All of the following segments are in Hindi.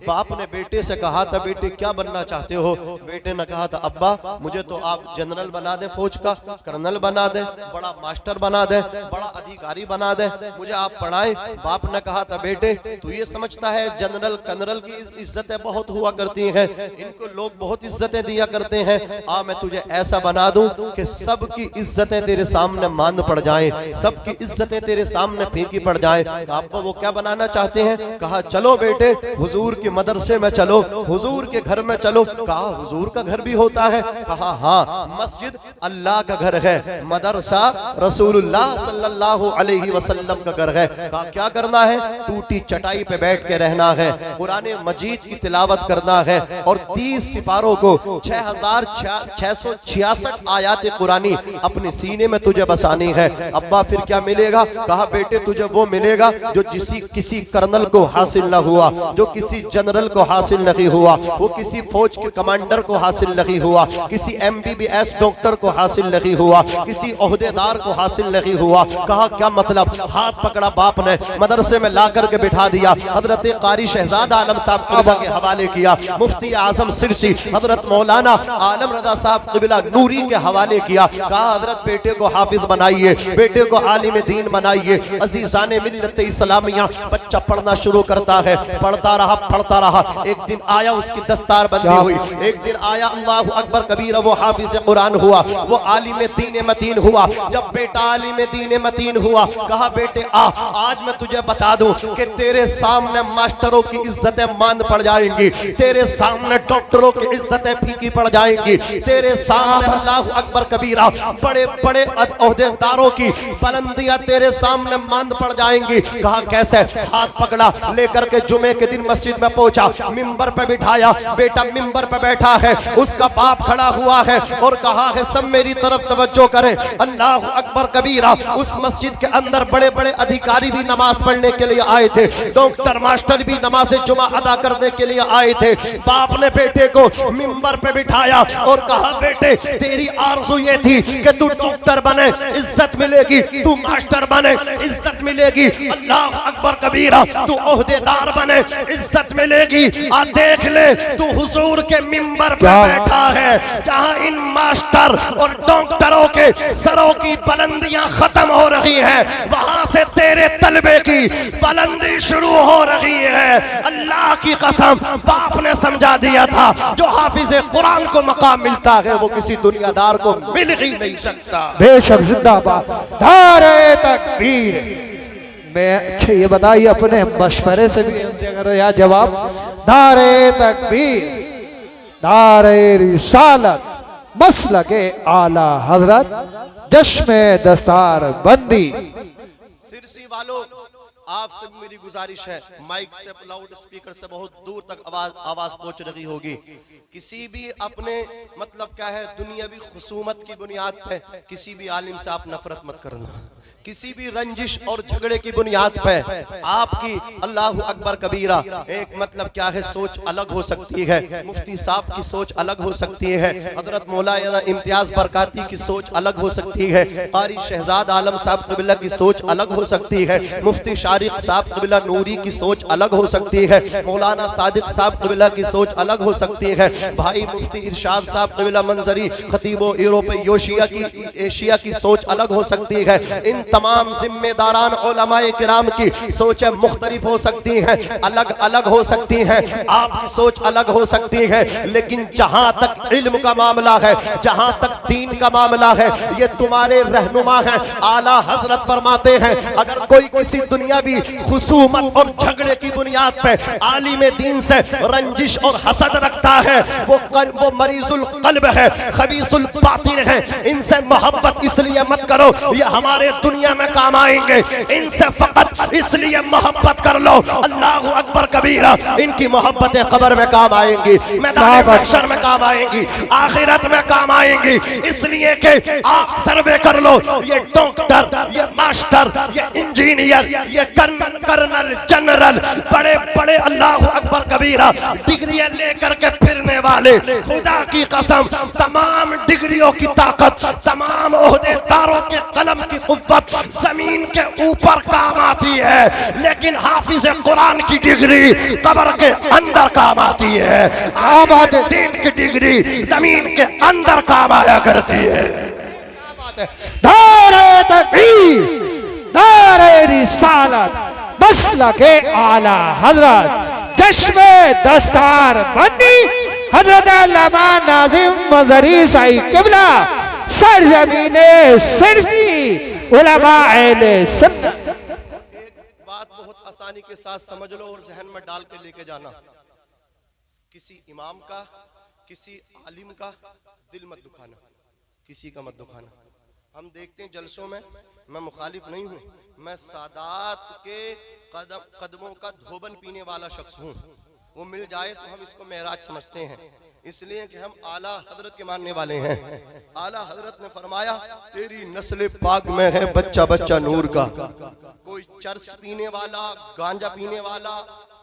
बाप ने बेटे से कहा था, बेटे क्या बनना चाहते हो? बेटे ने कहा था, अब्बा मुझे तो आप जनरल बना दे, फौज का कर्नल बना दे, बड़ा मास्टर बना दे, बड़ा अधिकारी बना दे, मुझे आप पढ़ाएं। बाप ने कहा था, बेटे तू ये समझता है जनरल कर्नल की इज्जतें बहुत हुआ करती हैं, इनको लोग बहुत इज्जतें दिया करते हैं। मैं तुझे ऐसा बना दूं कि सबकी इज्जतें तेरे सामने मान पड़ जाएं, सबकी इज्जतें तेरे सामने फीकी पड़ जाएं। अब्बा वो क्या बनाना चाहते हैं? कहा चलो बेटे हुजूर के मदरसे में चलो, हुजूर के घर में चलो। कहा हुजूर का घर भी होता है? कहा हाँ, मस्जिद अल्लाह का घर है, मदरसा रसूलुल्लाह सल्लल्लाहु अलैहि वसल्लम का घर है। कहा क्या करना है? टूटी चटाई पे बैठ के रहना है, कुरान मजीद की तिलावत करना है और 30 सिपारों को 6666 आयात कुरानी अपने सीने में तुझे बसानी है। अब्बा फिर क्या मिलेगा? कहा बेटे तुझे वो मिलेगा जो किसी कर्नल को हासिल न हुआ, जो किसी जनरल को हासिल नहीं हुआ, वो किसी फौज के कमांडर को हासिल नहीं हुआ, किसी MBBS डॉक्टर को हासिल नहीं हुआ, किसी ओहदेदार को हासिल नहीं हुआ। कहा क्या मतलब? हाथ पकड़ा बाप ने, मदरसे में ला करके बिठा दिया, हजरत कारी शहजाद आलम साहब क़िबला के हवाले किया, मुफ्ती आजम सिरसी हजरत मौलाना आलम रजा साहब क़िबला नूरी के हवाले किया। कहा हजरत बेटे को हाफिज बनाइए, बेटे को आलिम दीन बनाइए। अजीज़ाने मिल्लत इस्लामिया, बच्चा पढ़ना शुरू करता है, पढ़ता रहा। एक दिन आया उसकी दस्तार बंदी हुई, एक दिन आया अल्लाहु अकबर कबीरा, वो हाफिज कुरान हुआ, वो आलिम दीन मतीन हुआ। जब बेटा आलिम दीन मतीन हुआ, कहा बेटे आज मैं तुझे बता दूं कि तेरे सामने मास्टरों की इज्जतें मान पड़ जाएंगी, तेरे सामने डॉक्टरों की इज्जतें फीकी पड़ जाएंगी, तेरे सामने अल्लाहु अकबर कबीरा बड़े बड़े ओहदेदारों की बुलंदियां तेरे सामने मान पड़ जाएंगी। कहा कैसे? हाथ पकड़ा, लेकर के जुमे के दिन मस्जिद में पहुंचा, मिंबर पे बिठाया, बेटा मिंबर पे बैठा है, उसका बाप खड़ा हुआ है और कहा है सब मेरी तरफ तवज्जो करें। अल्लाह अकबर कबीरा। उस मस्जिद के अंदर बड़े बड़े अधिकारी भी नमाज पढ़ने के लिए आए थे, डॉक्टर मास्टर भी नमाज जुमा अदा करने के लिए आए थे। बाप ने बेटे को मिंबर पे बिठाया और कहा बेटे तेरी आरज़ू ये थी कि तू डॉक्टर बने, इज्जत मिलेगी, तू मास्टर बने, इज्जत मिलेगी, अल्लाह अकबर कबीरा, तू ओहदेदार बने, इज्जत मिलेगी। आ देख ले तू हुजूर के मिंबर पे बैठा है जहां इन मास्टर और डॉक्टरों के सरों की बुलंदियां खत्म हो रही हैं, वहां से तेरे तलबे की बुलंदी शुरू हो रही है। अल्लाह की कसम, बाप ने समझा दिया था जो हाफिज कुरान को मकाम मिलता है वो किसी दुनियादार को मिल ही नहीं सकता। बेशक जिंदाबाद, नारे तकबीर। मैं अच्छा ये बताइए अपने मशवरे से भी करो या जवाब। नारे तकबीर, नारे रिसालत, मसलके आला हजरत, जश्मे दस्तार बंदी। सिरसी वालों आपसे मेरी गुजारिश है, माइक से लाउड स्पीकर से बहुत दूर तक आवाज पहुंच रही होगी। किसी भी अपने मतलब क्या है दुनियावी खुसूमत की बुनियाद पे किसी भी आलिम से आप नफरत मत करना, किसी भी रंजिश और झगड़े की बुनियाद पे आपकी अल्लाहु अकबर कबीरा एक मतलब क्या है सोच अलग हो सकती है, मुफ्ती साहब की सोच अलग हो सकती है, हजरत मौलाना इम्तियाज बरकाती की सोच अलग हो सकती है, कारी शहजाद आलम साहब क़िबला की सोच अलग हो सकती है, मुफ्ती शारिक साहब क़िबला नूरी की सोच अलग हो सकती है, मौलाना सादिक साहब क़िबला की सोच अलग हो सकती है, भाई मुफ्ती इरशाद साहब क़िबला मंजरी खतीबो यूरोप एशिया की सोच अलग हो सकती है। इन तमाम जिम्मेदारान उलमाए किराम की सोचें मुख्तलिफ हो सकती हैं, अलग अलग हो सकती हैं, आपकी सोच अलग हो सकती है, लेकिन जहां तक इल्म का मामला है, जहां तक दीन का मामला है, ये तुम्हारे रहनुमा हैं। आला हजरत फरमाते हैं अगर कोई किसी दुनियावी खुसूमत और झगड़े की बुनियाद पे आलिम दीन से रंजिश और हसद रखता है वो मरीजुल कल्ब है, खबीसुल बातिन है। इनसे मोहब्बत इसलिए मत करो ये हमारे दुनिया में काम आएंगे, इनसे फकत इसलिए मोहब्बत कर लो अल्लाहु अकबर कबीरा, इनकी मोहब्बतें कब्र में काम आएंगी, मैदान महशर में काम आएंगी, आखिरत में काम आएंगी। इसलिए कि आप सर्वे कर लो, ये डॉक्टर, ये मास्टर, ये इंजीनियर, ये कर्नल, जनरल, बड़े बड़े अल्लाह अकबर कबीरा डिग्रियां लेकर के फिरने वाले, खुदा की कसम तमाम डिग्रियों की ताकत, तमाम ओहदेदारों के कलम की कुव्वत जमीन के ऊपर काम आती है, लेकिन हाफिज कुरान की डिग्री कब्र के अंदर काम आती है। दीन की डिग्री जमीन के अंदर काम आया करती है। दारे तकबीर, दारे रिसालत, मसलके आला हजरत, चश्मे दस्तार बंदी हजरत अल्लामा नाज़िम मज़हरी शाही किबला, सरजमीने सिरसी उलमा अहले सुन्नत। एक बात बहुत आसानी के साथ समझ लो और जहन में डाल के लेके जाना, किसी इमाम का, किसी आलिम का दिल मत दुखाना, किसी का मत दुखाना। हम देखते हैं जलसों में, मैं मुखालिफ नहीं हूँ, मैं सादात के कदमों का धोबन पीने वाला शख्स हूँ। वो मिल जाए तो हम इसको मेराज समझते हैं, इसलिए कि हम आला हजरत के मानने वाले हैं। आला हजरत ने फरमाया तेरी नस्ल पाक में है बच्चा बच्चा नूर का। कोई चरस पीने वाला, गांजा पीने वाला,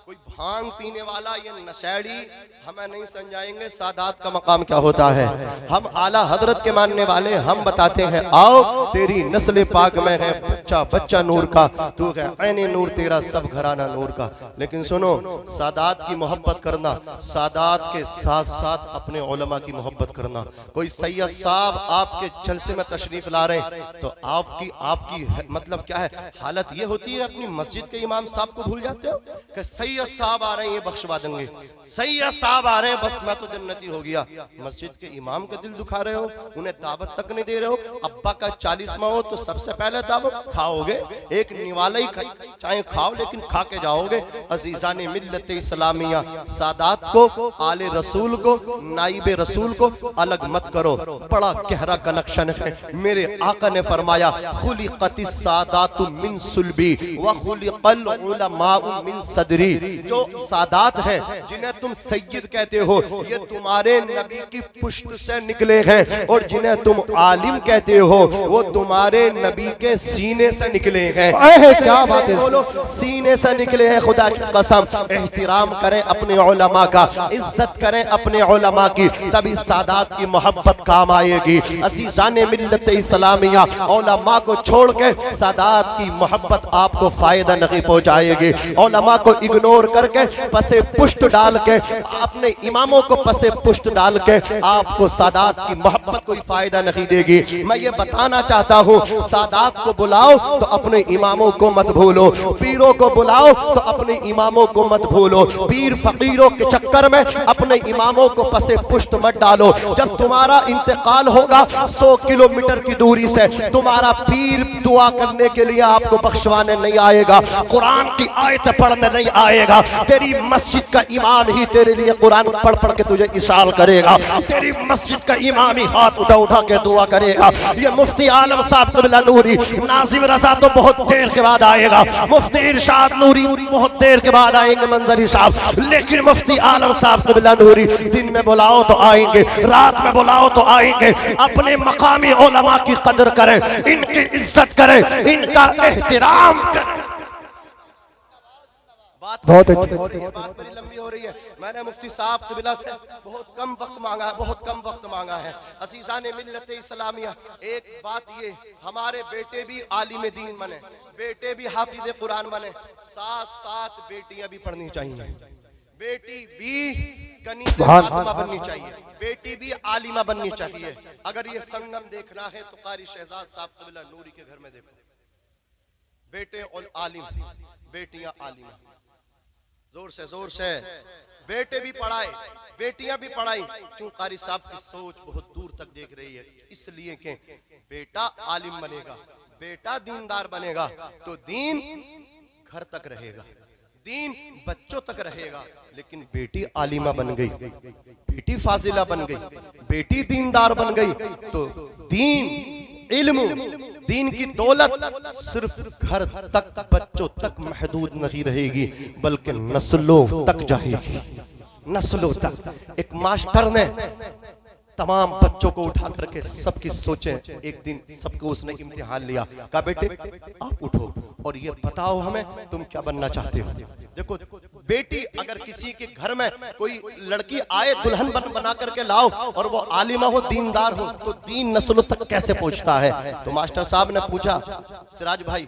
कोई भांग पीने वाला, ये नशेड़ी हमें नहीं समझाएंगे सादात का मकाम क्या होता है। हम आला हजरत के मानने वाले, हम बताते हैं आओ तेरी नस्ल पाक में है बच्चा बच्चा नूर का, तू है ऐने नूर तेरा सब घराना नूर का। लेकिन सुनो, सादात की मोहब्बत करना, सादात के साथ साथ अपने उलमा की मोहब्बत करना। कोई सैयद साहब आपके जलसे में तशरीफ ला रहे हैं तो आपकी मतलब क्या है, हालत ये होती है अपनी मस्जिद के इमाम साहब को भूल जाते हो कि सैयद साहब आ रहे हैं ये बख्शवा देंगे, सैयद साहब आ रहे हैं बस मैं तो जन्नती हो गया। मस्जिद के इमाम का दिल दुखा रहे हो, उन्हें दावत तक नहीं दे रहे हो। अब्बा का 40वां हो तो सबसे पहले दावत खाओगे, एक निवाला ही चाहे खाओ लेकिन खा के जाओगे। अजीजाने मिल्लत इस्लामिया, सादात को, आले रसूल को, नाइबे रसूल को अलग मत करो, बड़ा गहरा कनेक्शन है। मेरे आका ने फरमाया खुलिक़तिस सादातु मिन सुल्बी व खुलिक़ल उलमाउ मिन सदरी। जो सादात हैं जिन्हें तुम सैयद कहते हो ये तुम्हारे नबी की पुश्त से निकले हैं, और जिन्हें तुम आलिम कहते हो वो तुम्हारे नबी के सीने से निकले हैं। क्या बात है, बोलो सीने से निकले हैं। खुदा की कसम, एहतराम करें अपने उलमा का, इज्जत करें अपने उलमा की, तभी सादात की मोहब्बत काम आएगी। अज़ीज़ाने मिल्लत इस्लामिया, उलमा को छोड़ के सादात की मोहब्बत आपको फायदा नहीं पहुंचाएगी। उलमा को इग्नोर करके पसे पुष्ट डाल के, अपने इमामों को पसे पुष्ट डाल के आपको सादात की मोहब्बत कोई फायदा नहीं देगी। मैं ये बताना चाहता हूँ, सादात को बुलाओ तो अपने इमामों को मत भूलो, पीरों को बुलाओ तो अपने इमामों को मत भूलो। पीर फकीरों के चक्कर में अपने इमामों को पसे पुष्ट मत डालो। जब तुम्हारा इंतकाल होगा 100 किलोमीटर की दूरी से तुम्हारा पीर दुआ करने के लिए आपको बख्शवाने नहीं आएगा, कुरान की आयत पढ़ने नहीं आएगा। तेरी मस्जिद का इमाम ही तेरे लिए कुरान पढ़ पढ़ के तुझे इशाल करेगा, तेरी मस्जिद का इमाम ही हाथ उठा उठा के दुआ करेगा। ये मुफ्ती आलम साहब क़िबला नूरी, नाज़िम रज़ा तो बहुत देर के बाद आएगा, मुफ्ती इरशाद नूरी बहुत देर के बाद आएंगे, मंजरी साहब, लेकिन मुफ्ती आलम साहब क़िबला नूरी दिन में बुलाओ तो आएंगे, रात में बुलाओ तो आएंगे। अपने मकामी उलमा की कदर करें, इनकी इज्जत करें, इनका एहतराम करें। बहुत अच्छी बात मेरी लंबी हो रही है। मैंने मुफ्ती साहब क़िबला से बहुत कम वक्त मांगा है, बहुत कम वक्त मांगा है। अज़ीज़ाने मिल्लत इस्लामिया, एक बात ये, हमारे बेटे भी आलिम दीन बने, बेटे भी हाफिज़ कुरान बने, साथ साथ बेटियां भी पढ़नी चाहिए, बेटी भी कनीज़े फातिमा बननी चाहिए, बेटी भी आलिमा बननी चाहिए। अगर ये संगम देखना है तो कारी शहजाद साहब क़िबला नूरी के घर में देखो, बेटे और आलिम, बेटियां आलिमा। जोर से बेटे भी पढ़ाए, बेटियां भी पढ़ाई। क्यों? कारी साहब की सोच बहुत दूर तक देख रही है, इसलिए कि बेटा आलिम बनेगा, बेटा दीनदार बनेगा तो दीन घर तक रहेगा, दीन बच्चों तक रहेगा। लेकिन बेटी आलिमा बन गई, बेटी फाजिला बन गई, बेटी दीनदार बन गई तो दीन, इल्म, दीन की दौलत सिर्फ घर तक, बच्चों तक महदूद नहीं रहेगी, बल्कि नस्लों तक जाएगी, नस्लों तक। एक मास्टर ने तमाम बच्चों को उठा करके सबकी सोचें, एक दिन सबको उसने इम्तिहान लिया, कहा बेटे आप उठो और ये बताओ हमें तुम क्या बनना चाहते हो। देखो बेटी अगर किसी के घर में कोई लड़की आए दुल्हन बना करके लाओ और वो आलिमा हो, दीनदार हो, तो दीन नस्लों तक कैसे पहुंचता है। तो मास्टर साहब ने पूछा सिराज भाई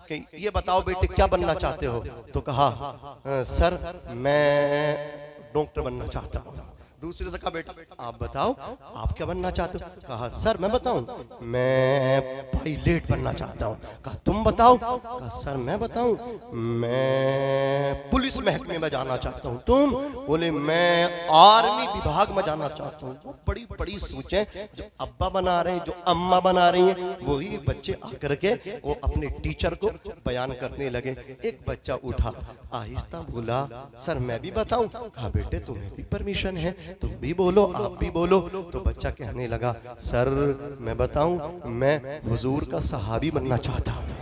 कि ये बताओ बेटे क्या बनना चाहते हो। तो कहा सर मैं डॉक्टर बनना चाहता हूँ। दूसरे से कहा बेटा आप बताओ आप क्या बनना चाहते हो। कहा सर मैं बताऊं मैं पायलट बनना चाहता हूं। कहा तुम बताओ। कहा सर मैं बताऊं मैं पुलिस महकमे में जाना चाहता हूं। तुम बोले मैं आर्मी विभाग में जाना चाहता हूं। वो बड़ी बड़ी सोचें जो अब्बा बना रहे हैं, जो अम्मा बना रही हैं, वही बच्चे आकर के वो अपने टीचर को बयान करने लगे। एक बच्चा उठा आहिस्ता बोला सर मैं भी बताऊं। कहा बेटे तुम्हें भी परमिशन है, तुम भी बोलो आप भी बोलो। तो बच्चा कहने लगा सर मैं बताऊं मैं हुजूर का सहाबी बनना चाहता हूं,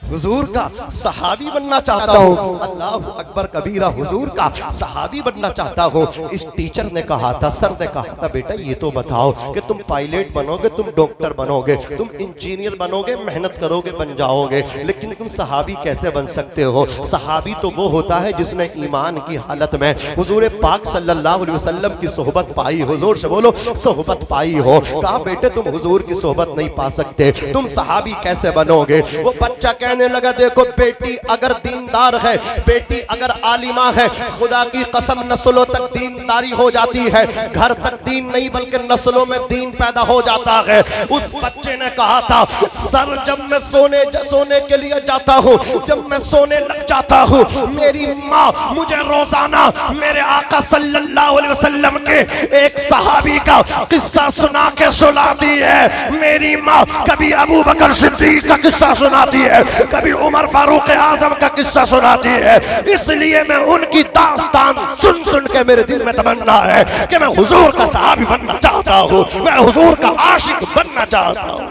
हुजूर का सहाबी बनना चाहता हूँ। अल्लाह अकबर कबीरा, हुजूर का सहाबी बनना चाहता हूँ। इस टीचर ने कहा था, सर ने कहा था बेटा ये तो बताओ कि तुम पायलट बनोगे, तुम डॉक्टर बनोगे, तुम इंजीनियर बनोगे, मेहनत करोगे बन जाओगे, लेकिन तुम सहाबी कैसे बन सकते हो। सहाबी तो वो होता है जिसने ईमान की हालत में हुजूर पाक सल्लल्लाहु अलैहि वसल्लम की सोहबत पाई। हुजूर से बोलो सोहबत पाई हो। कहा बेटे तुम हुजूर की सोहबत नहीं पा सकते, तुम सहाबी कैसे बनोगे। वो बच्चा कहने लगा देखो बेटी अगर दीनदार है, बेटी अगर आलिमा है, खुदा की कसम नस्लों तक दीनदारी हो जाती है। घर तक दीन नहीं बल्कि नस्लों में दीन पैदा हो जाता है। उस बच्चे ने कहा था सर जब मैं सोने के लिए जाता हूँ, जब मैं सोने लग जाता हूँ, मेरी माँ मुझे रोजाना मेरे आका सल्लल्लाहु अलैहि वसल्लम के एक सहाबी का किस्सा सुना के सुलाती है। मेरी माँ कभी अबू बकर सिद्दीक का किस्सा सुनाती है, कभी उमर फारूक आजम का किस्सा सुनाती है। इसलिए मैं उनकी दास्तान सुन सुन के मेरे दिल में तमन्ना है कि मैं हुजूर का सहाबी बनना चाहता हूँ, मैं हुजूर का आशिक बनना चाहता हूँ।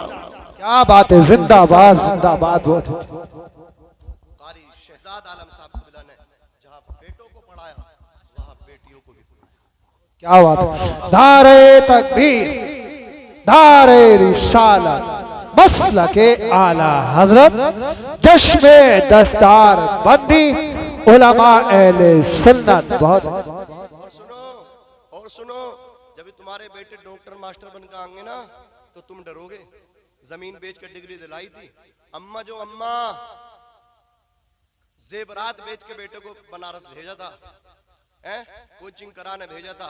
क्या बात है, जिंदाबाद जिंदाबाद। बहुत कारी शहजाद आलम साहब ने जहाँ बेटों को पढ़ाया वहाँ बेटियों को भी पढ़ाया। क्या बात है। दारे तकबीर, दारे रिसालत, मसलके आला हजरत, जश्मे दस्तार बंदी, उलमा अहले सुन्नत। बहुत और सुनो जब तुम्हारे बेटे डॉक्टर मास्टर बनकर आएंगे ना तो तुम डरोगे। जमीन बेच कर डिग्री दिलाई थी अम्मा, जो अम्मा जेवरात बेच के बेटे को बनारस भेजा था, कोचिंग कराने भेजा था,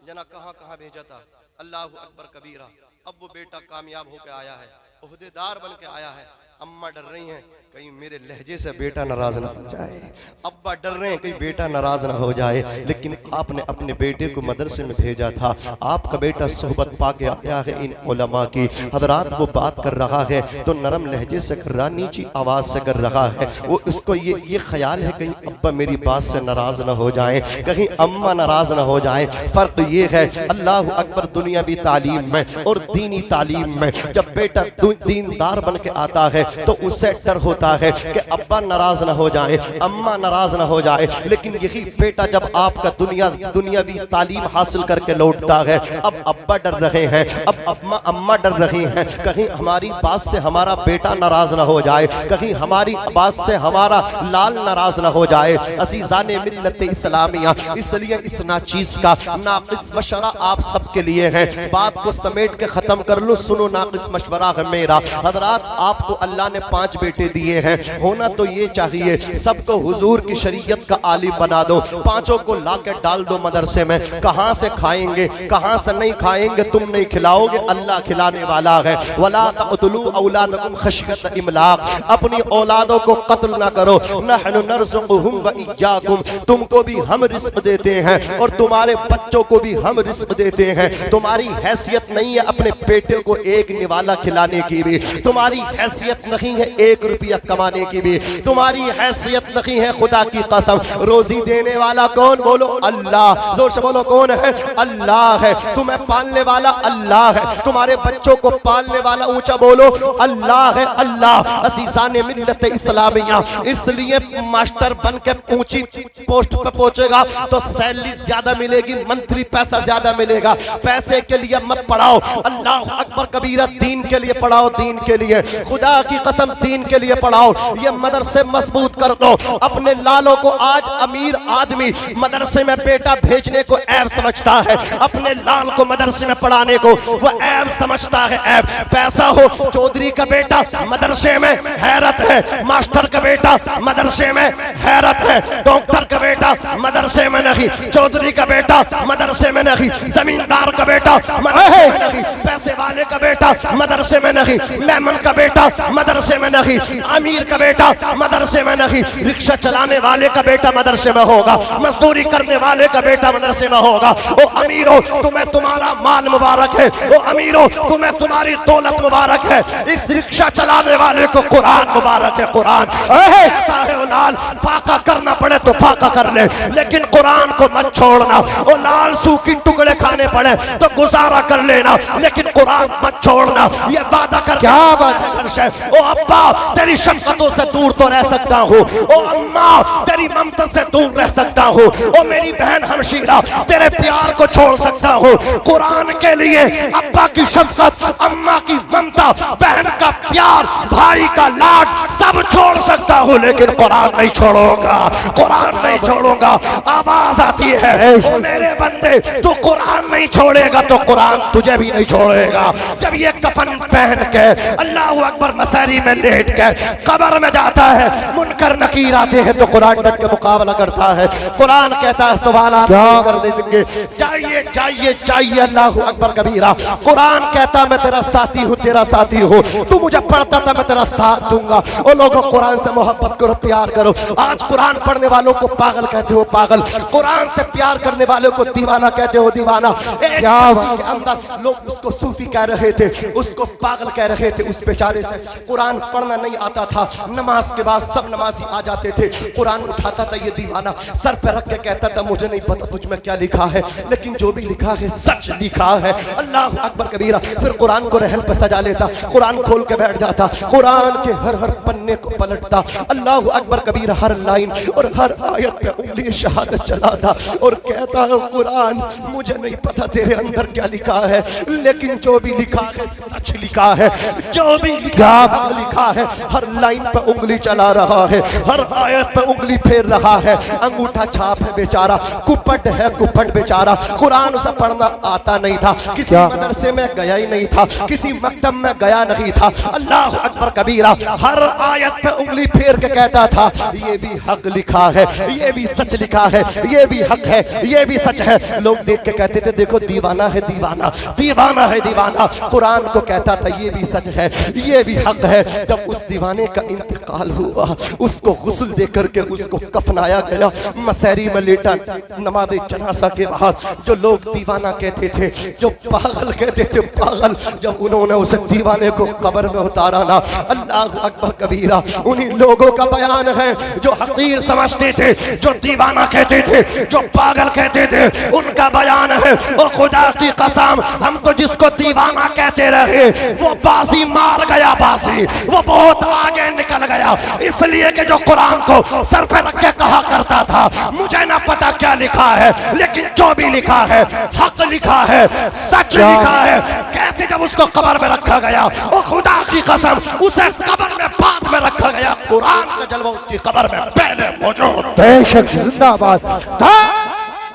जना कहां कहां भेजा था। अल्लाह अकबर कबीरा। अब वो बेटा कामयाब होकर आया है, ओहदेदार बन के आया है। अम्मा डर रही हैं कहीं मेरे लहजे से बेटा नाराज ना हो जाए, अब्बा डर रहे हैं कहीं बेटा नाराज ना हो जाए। लेकिन आपने अपने बेटे को मदरसे में भेजा था, आपका बेटा सोहबत पाके आया है इन उलमा की। हजरात वो बात कर रहा है तो नरम लहजे से कर रहा, नीची आवाज से कर रहा है। वो उसको ये ख्याल है कहीं अब्बा मेरी बात से नाराज ना हो जाए, कहीं अम्मा नाराज ना हो जाए। फर्क ये है अल्लाह अकबर दुनियावी तालीम में और दीनी तालीम में जब बेटा दीनदार बन के आता है तो उससे डर होता है कि अब्बा नाराज ना हो जाए, अम्मा नाराज ना हो जाए। लेकिन यही बेटा जब आपका दुनियावी तालीम हासिल करके लौटता है, अब अब्बा डर रहे हैं, अब अम्मा डर रही हैं, कहीं हमारी बात से हमारा बेटा नाराज ना हो जाए, कहीं हमारी बात से हमारा लाल नाराज ना हो जाए। अज़ीज़ाने मिल्लत इस्लामिया, इसलिए इस नाचीज का नाक़िस मशवरा आप सबके लिए है। बात को समेट के खत्म कर लो, सुनो नाक़िस मशवरा है मेरा। हजरात आपको अल्लाह ने 5 बेटे दिए हैं, होना तो ये चाहिए सबको हुजूर की शरीयत का आलिम बना दो, पांचों को लाके डाल दो मदरसे में। कहां से खाएंगे, कहां से नहीं खाएंगे, तुम नहीं खिलाओगे, अल्लाह खिलाने वाला है। वला तक़तुलू औलादकुम खश्यत इमलाक, अपनी औलादों को कत्ल ना करो। नहनु नरज़ुकुहुम व इय्याकुम, तुमको भी हम रिस्क देते हैं और तुम्हारे बच्चों को भी हम रिस्क देते हैं। तुम्हारी हैसियत नहीं है अपने बेटे को एक निवाला खिलाने की भी, तुम्हारी हैसियत नहीं है 1 रुपया कैफियत कमाने की भी तुम्हारी हैसियत नहीं है। खुदा की कसम, रोजी देने वाला कौन? बोलो अल्लाह। जोर से बोलो कौन है? अल्लाह है। तुम्हें पालने वाला अल्लाह है। तुम्हारे बच्चों को पालने वाला ऊंचा बोलो अल्लाह है। अल्लाह असीसाने मिल्लत इस्लामिया, इसलिए मास्टर बन के ऊंची पोस्ट पे पहुंचेगा तो सैलरी ज्यादा मिलेगी, मंथली पैसा ज्यादा मिलेगा। पैसे के लिए मत पढ़ाओ, अल्लाह अकबर कबीरा, दीन के लिए पढ़ाओ, दीन के लिए, खुदा की कसम दीन के लिए पढ़ाओ। ये मदरसे मजबूत कर दो। अपने लालों को आज अमीर आदमी मदरसे में बेटा भेजने को ऐब समझता है, अपने लाल को मदरसे में पढ़ाने को वो ऐब समझता है। ऐब पैसा हो, चौधरी का बेटा मदरसे में हैरत है, मास्टर का बेटा मदरसे में हैरत है, डॉक्टर का बेटा मदरसे में नहीं, चौधरी का बेटा मदरसे में नहीं, जमींदार का बेटा मदरसे में नहीं, पैसे वाले का बेटा मदरसे में नहीं, मेमन का बेटा मदरसे में नहीं, अमीर का बेटा मदरसे में नहीं, रिक्शा चलाने वाले का बेटा मदरसे में होगा, मजदूरी करने वाले का बेटा मदरसे में होगा। ओ अमीरों, तुम्हें तुम्हारा माल मुबारक है, ओ अमीरों तुम्हें तुम्हारी दौलत मुबारक है, इस रिक्शा चलाने वाले को कुरान मुबारक है। कुरान कहता है ओ लाल, फाका करना पड़े तो फाका कर ले, लेकिन कुरान को मत छोड़ना। ओ लाल, सूखी टुकड़े खाने पड़े तो गुजारा कर लेना, लेकिन कुरान मत छोड़ना। ये वादा कर, क्या बात है। ओ अब्बा, तेरी शफ़क़तों से दूर तो रह सकता हूँ, ओ अम्मा तेरी ममता से दूर रह सकता हूँ, ओ मेरी बहन हमशीरा तेरे प्यार को छोड़ सकता हूँ। कुरान के लिए अब्बा की शफ़क़त, अम्मा की ममता, बहन का प्यार, भाई का लाड सब छोड़ सकता हूँ, लेकिन कुरान नहीं छोड़ूंगा, कुरान नहीं छोड़ूंगा। आवाज आती है, ओ मेरे बंदे, तू कुरान नहीं छोड़ेगा तो कुरान तुझे भी नहीं छोड़ेगा। जब ये कफन पहन के अल्लाह अकबर मसारी में लेट के कब्र में जाता है, मुनकर नकीर आते हैं तो कुरान डट के मुकाबला करता है। कुरान कहता है सवाल कर देंगे, चाहिए चाहिए चाहिए, अल्लाह अकबर कबीरा। कुरान कहता मैं तेरा साथी हूँ, तेरा साथी हूँ, तू मुझे पढ़ता था मैं तेरा साथ दूंगा। ओ लोगों, कुरान से मोहब्बत करो, प्यार करो। आज कुरान पढ़ने वालों को पागल कहते हो, पागल। कुरान से प्यार करने वालों को दीवाना कहते हो, दीवाना। के अंदर लोग उसको सूफी कह रहे थे, उसको पागल कह रहे थे। उस बेचारे से कुरान पढ़ना नहीं आता था, नमाज के बाद सब नमाजी आ जाते थे, कुरान उठाता था ये दीवाना, सर पे रख के कहता था मुझे नहीं पता तुझ में क्या लिखा है, लेकिन जो भी लिखा है सच लिखा है। अल्लाह अकबर कबीरा। फिर कुरान को रहल पे सजा लेता, कुरान खोल के बैठ जाता, कुरान के हर हर पन्ने को पलटता, अल्लाह अकबर कबीरा, हर लाइन और हर आयत पे उंगली शहादत चलाता और कहता है कुरान मुझे नहीं पता तेरे अंदर क्या लिखा है, लेकिन जो भी लिखा है सच लिखा है, जो भी लिखा है हर लाइन पे उंगली चला रहा है, हर आयत पे उंगली फेर रहा है, अंगूठा छाप है बेचारा, कुपट है कुपट बेचारा। कुरान उसे पढ़ना आता नहीं था, किसी मदरसे में गया ही नहीं था, किसी मकतब में गया नहीं था। अल्लाह अकबर कबीरा। हर आयत पे उंगली फेर के कहता था ये भी हक लिखा है, ये भी सच लिखा है, ये भी हक है, ये भी सच है। लोग देख के कहते थे देखो दीवाना है दीवाना, दीवाना है दीवाना। कुरान को कहता था ये भी सच है, ये भी हक है। जब उस दीवाने का इंतकाल हुआ, उसको गुस्ल दे करके उसको कफनाया गया, मसैरी में लेटा, नमाज जनाजा के बाद जो लोग दीवाना कहते थे, जो पागल कहते थे पागल, जब उन्होंने उस दीवाने को कब्र में उतारा ना, अल्लाह अकबर कबीरा। उन्हीं लोगों का बयान है जो हकीर समझते थे, जो दीवाना कहते थे, जो पागल कहते थे, उनका बयान है। और खुदा की कसम, हम तो जिसको दीवाना कहते रहे वो बाजी मार गया, बाजी वो बहुत आगे निकल गया। इसलिए कि जो कुरान को सर पे रख के कहा करता था मुझे ना पता क्या लिखा है, लेकिन जो भी लिखा है हक लिखा है, सच लिखा है। कहते जब उसको कब्र में रखा गया, और खुदा की कसम उसे कब्र में बाद में रखा गया, कुरान का जलवा उसकी कब्र में पहले मौजूद। बेशक जिंदाबाद,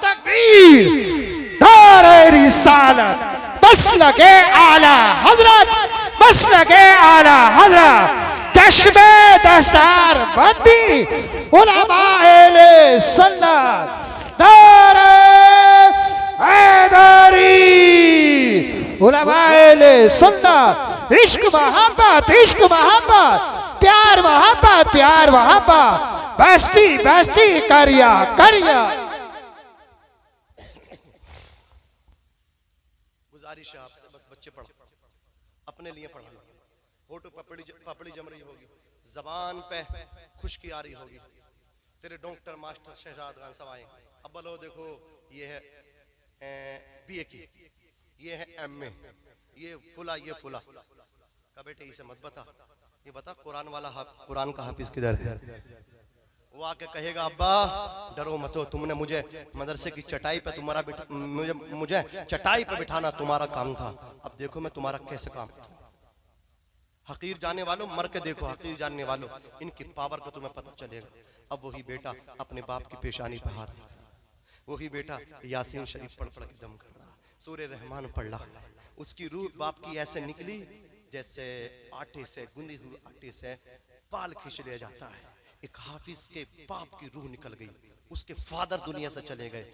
तकबीर, नारे रिसालत, मसलके आला हजरत, मसलके आला हजरत, चश्मे दस्तार बंदी, उलमाए सुन्नत, नारे हैदरी, उलमाए सुन्नत, इश्क मोहब्बत, इश्क मोहब्बत, प्यार मोहब्बत, प्यार मोहब्बत, बस्ती बस्ती करिया करिया। गुजारिश है आपसे, बस बच्चे पढ़ो, अपने लिए पढ़ाना, फोटो पपड़ी जम रही होगी। जबान पे खुश्की आ रही होगी, तेरे डॉक्टर मास्टर शहजाद खान सब आए, अब बोलो देखो ये है BA की, ये है MA, ये फुला का बेटे इसे मत बता, ये बता कुरान वाला कुरान का हाफिज किधर है। वो आके कहेगा अब्बा डरो मत, तुमने मुझे मदरसे की चटाई पे तुम्हारा मुझे चटाई पे बिठाना तुम्हारा काम था, अब देखो मैं तुम्हारा कैसे काम। हकीर जाने वालों मर के देखो, हकीर जानने वालों इनकी पावर को तुम्हें पता चलेगा। अब वही बेटा अपने बाप की पेशानी पे हाथ रख रहा, वही बेटा यासीन शरीफ पढ़ के दम कर रहा, सूरह रहमान पढ़ रहा, उसकी रूह बाप की ऐसे निकली जैसे आटे से, गूंदी हुई आटे से बाल खींच लिया जाता है। एक हाफिज के बाप की रूह निकल गई, उसके फादर दुनिया से चले गए।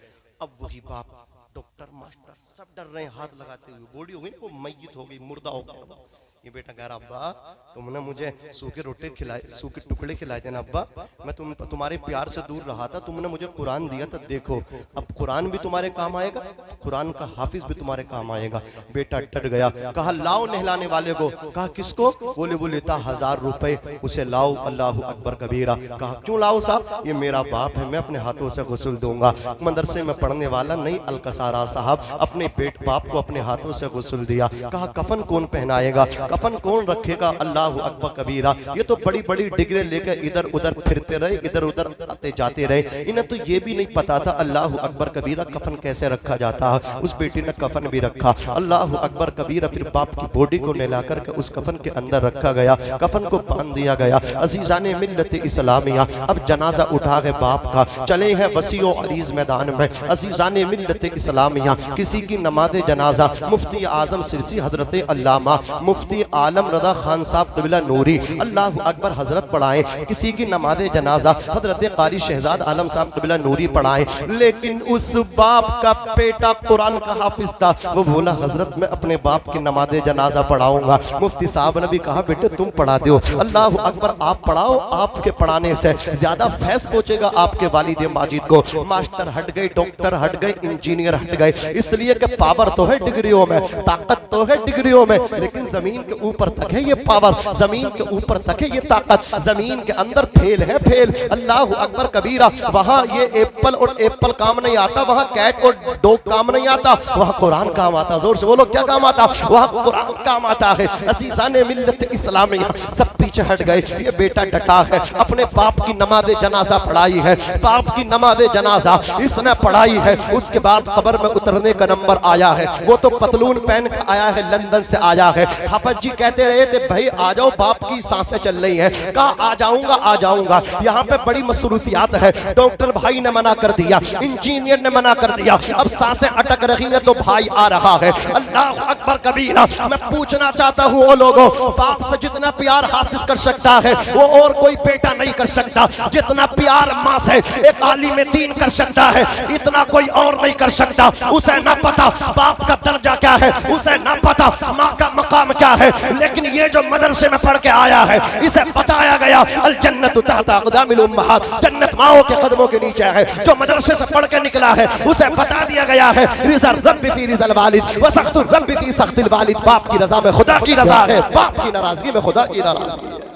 अब वही बाप, डॉक्टर मास्टर सब डर रहे हैं हाथ लगाते हुए, बॉडी हो गई वो मैयत हो गई, मुर्दा हो गया। ये बेटा कह रहा अब्बा तुमने मुझे सूखे रोटे खिलाए, सूखे टुकड़े खिलाए थे ना अब्बा, मैं तुम्हारे प्यार से दूर रहा था, तुमने मुझे कुरान दिया था, देखो अब कुरान भी तुम्हारे काम आएगा, कुरान का हाफिज भी तुम्हारे काम आएगा। बेटा डर गया, कहा लाओ नहलाने वाले को, कहा किसको, वो लेता 1000 रुपए, उसे लाओ, अल्लाह अकबर कबीरा। कहा क्यों लाओ साहब, ये मेरा बाप है, मैं अपने हाथों से गुस्ल दूंगा। मदरसे में पढ़ने वाला नहीं अलकसारा साहब अपने बाप को अपने हाथों से गुस्ल दिया। कहा कफन कौन पहनाएगा, कफन कौन रखेगा, अल्लाह अकबर कबीरा। ये तो बड़ी बड़ी डिग्री लेकर इधर उधर फिरते रहे, इधर उधर आते जाते रहे, इन्हें तो ये भी नहीं पता था अल्लाह अकबर कबीरा कफन कैसे रखा जाता है। उस बेटी ने कफन भी रखा, अल्लाह अकबर कबीरा। फिर बाप की बॉडी को नहला कर के उस कफन के अंदर रखा गया, कफन को बांध दिया गया। अजीजाने मिल्लत इस्लामिया, अब जनाजा उठा गए बाप का, चले हैं वसीओ अरीज मैदान में। अजीजाने मिल्लत इस्लामिया, किसी की नमाज जनाजा मुफ्ती आजम सिरसी हजरत अल्लामा मुफ्ती आलम रदा खान साहब क़िबला नूरी अल्लाह अकबर हजरत पढ़ाएं, किसी की नमाज जनाजा हजरत कारी शहजाद आलम साहब क़िबला नूरी पढ़ाएं। लेकिन उस बाप का बेटा कुरान का हाफिज था, वो बोला हजरत मैं अपने बाप की नमाज जनाजा पढ़ाऊंगा। मुफ्ती साहब ने भी कहा बेटे तुम पढ़ा दो, अल्लाह अकबर आप पढ़ाओ, आपके पढ़ाने से ज्यादा फैज पहुंचेगा आपके वालिद माजिद को। मास्टर हट गए, डॉक्टर हट गए, इंजीनियर हट गए, इसलिए कि पावर तो है डिग्रियों में, ताकत तो है डिग्रियों में, लेकिन जमीन के ऊपर तक है ये पावर, जमीन के ऊपर तक है ये ताकत, जमीन के अंदर फेल है फेल। अल्लाह अकबर कबीरा। वहां ये एप्पल और एप्पल काम नहीं आता, वहां कैट और डॉग काम नहीं आता, वहां कुरान काम आता। जोर से बोलो क्या काम आता, वहां कुरान काम आता है। अज़ीज़ाने मिल्लत इस्लामिया सब पीछे हट गए, ये बेटा डटा है, अपने बाप की नमाज जनाजा पढ़ाई है, बाप की नमाज जनाजा इसने पढ़ाई है। उसके बाद कब्र में उतरने का नंबर आया है, वो तो पतलून पहन कर आया है, लंदन से आया है। हाफिज जी कहते रहे थे भाई आ जाओ, बाप की सांसें चल रही हैं, कहा आ जाऊंगा आ जाऊंगा, यहाँ पे बड़ी मसरूफियात है। डॉक्टर भाई ने मना कर दिया, इंजीनियर ने मना कर दिया, अब सांसें अटक रही हैं तो भाई आ रहा है। अल्लाह अकबर कबीरा। मैं पूछना चाहता हूँ वो लोगों, बाप से जितना प्यार हाफिज कर सकता है वो और कोई बेटा नहीं कर सकता, जितना प्यार माँ से एक आलिम दीन कर सकता है इतना कोई और नहीं कर सकता। उसे ना पता बाप का दर्जा क्या है, उसे ना पता माँ का मकाम क्या है, लेकिन ये जो मदरसे में पढ़ के आया है इसे बताया गया अल जन्नतु तहता अक़दामिल उम्महात, जन्नत माओ के कदमों के नीचे है। जो मदरसे से पढ़ के निकला है उसे बता दिया गया है रिज़ा रब्बी फी रिज़ल वालिद व सख्तुर रब्बी फी सख्तिल वालिद। बाप की रजा में खुदा की रजा है, बाप की नाराजगी में खुदा की नाराजगी है।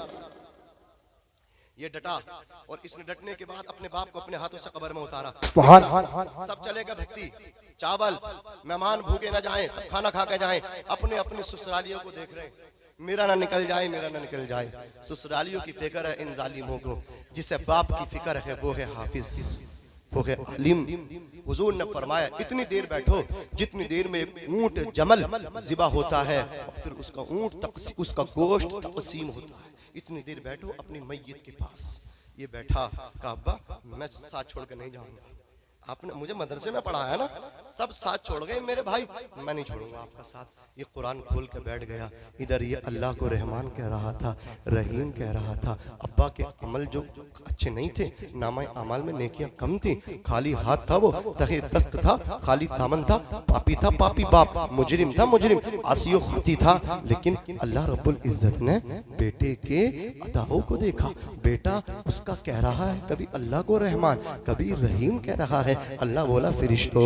ये डटा और इसने डटने के बाद अपने बाप को अपने हाथों से कब्र में उतारा। सब चलेगा भक्ति, चावल, मेहमान भूखे न जाएं, सब खाना खा के जाएं। अपने अपने ससुरालियों को देख रहे हैं, मेरा ना निकल जाए, मेरा ना निकल जाए। ससुरालियों की फिक्र है इन जालिमों को, जिसे बाप की फिक्र है वो है हाफिज, वो है आलिम। हुजूर ने फरमाया इतनी देर बैठो जितनी देर में एक ऊंट जमल ज़िबा होता है, फिर उसका ऊंट उसका गोश्त तक़सीम होता है, इतनी देर बैठो अपनी मैयत के पास। ये बैठा, कहा अब्बा मैं साथ छोड़ के नहीं जाऊंगा, आपने मुझे मदरसे में पढ़ाया ना, सब साथ छोड़ गए मेरे भाई, मैं नहीं छोड़ूंगा आपका साथ। ये कुरान खोल के बैठ गया। इधर ये अल्लाह को रहमान कह रहा था, रहीम कह रहा था। अब्बा के अमल जो अच्छे नहीं थे, नामाए अमाल में नेकियां कम थी, खाली हाथ था वो, तहे दस्त था, खाली दामन था, पापी था पापी बाप, मुजरिम था मुजरिम, आसियो खाती था। लेकिन अल्लाह रब्बुल इज्जत ने बेटे के अदाओं को देखा, बेटा उसका कह रहा है कभी अल्लाह को रहमान कभी रहीम कह रहा है। अल्लाह बोला फिरिश्तों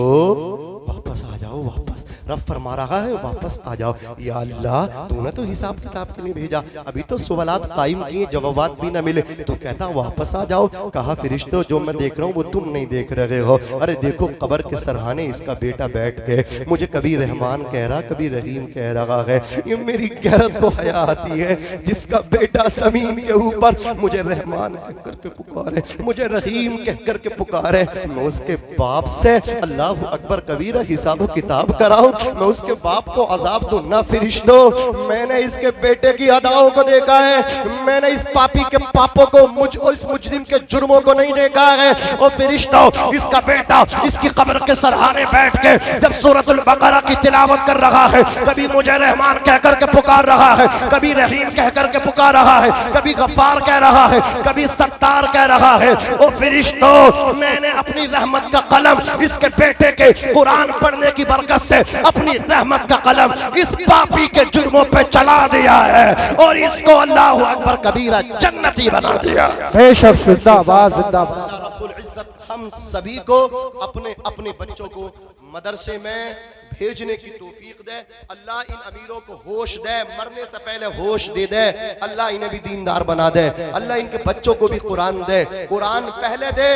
वापस आ जाओ, वापस रब फरमा रहा है वापस आ जाओ। या अल्लाह, तूने तो हिसाब किताब के लिए भेजा, अभी तो सवालात कायम किए, जवाबात भी ना मिले, तो कहता वापस आ जाओ। कहा फरिश्तों, जो मैं देख रहा हूँ वो तुम नहीं देख रहे हो। अरे देखो कब्र के सरहाने इसका बेटा बैठ के मुझे कभी रहमान कह रहा, कभी रहीम कह रहा है। ये मेरी गैरत को हया आती है, जिसका बेटा जमीन के ऊपर मुझे रहमान कह करके पुकारे, मुझे रहीम कह करके पुकारे, मैं उसके बाप से अल्लाह अकबर कबीरा हिसाब किताब कराऊं, मैं उसके बाप को अजाब दूं ना। फरिश्तों, मैंने इसके बेटे की अदाओं को देखा है, मैंने इस पापी के पापों को, मुझ और इस मुजरिम के जुर्मों को नहीं देखा है। और फरिश्तों, इसका बेटा इसकी कब्र के सरहाने बैठ के जब सूरतुल बकरा की तिलावत कर रहा है, कभी मुझे रहमान कह करके पुकार रहा है, कभी रहीम कह करके पुकार रहा है, कभी गफ्फार कह रहा है, कभी सत्तार कह रहा है। ओ फरिश्तों, मैंने अपनी रहमत का कलम इसके बेटे के कुरान पढ़ने की बरकत से अपनी रहमत का कलम इस पापी के जुर्मों पे चला दिया है और इसको अल्लाह अकबर कबीरा जन्नती बना दिया। बेशक, जिंदाबाद जिंदाबाद। अल्लाह रब्बुल इज्जत हम सभी को अपने अपने बच्चों को मदरसे में भेजने की तौफीक दे। अल्लाह इन अमीरों को होश दे, मरने से पहले होश दे दे। अल्लाह इन्हें भी दीनदार बना दे। अल्लाह इनके बच्चों को भी कुरान दे, कुरान पहले दे,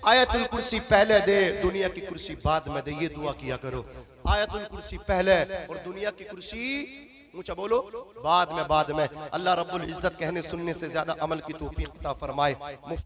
आयतुल कुर्सी पहले दे, दुनिया की कुर्सी बाद में दे। ये दुआ किया करो, आयतुल कुर्सी पहले और दुनिया की कुर्सी ऊंचा बोलो बाद में। अल्लाह रब्बुल इज्जत कहने सुनने से ज्यादा अमल की तौफीक अता फरमाए।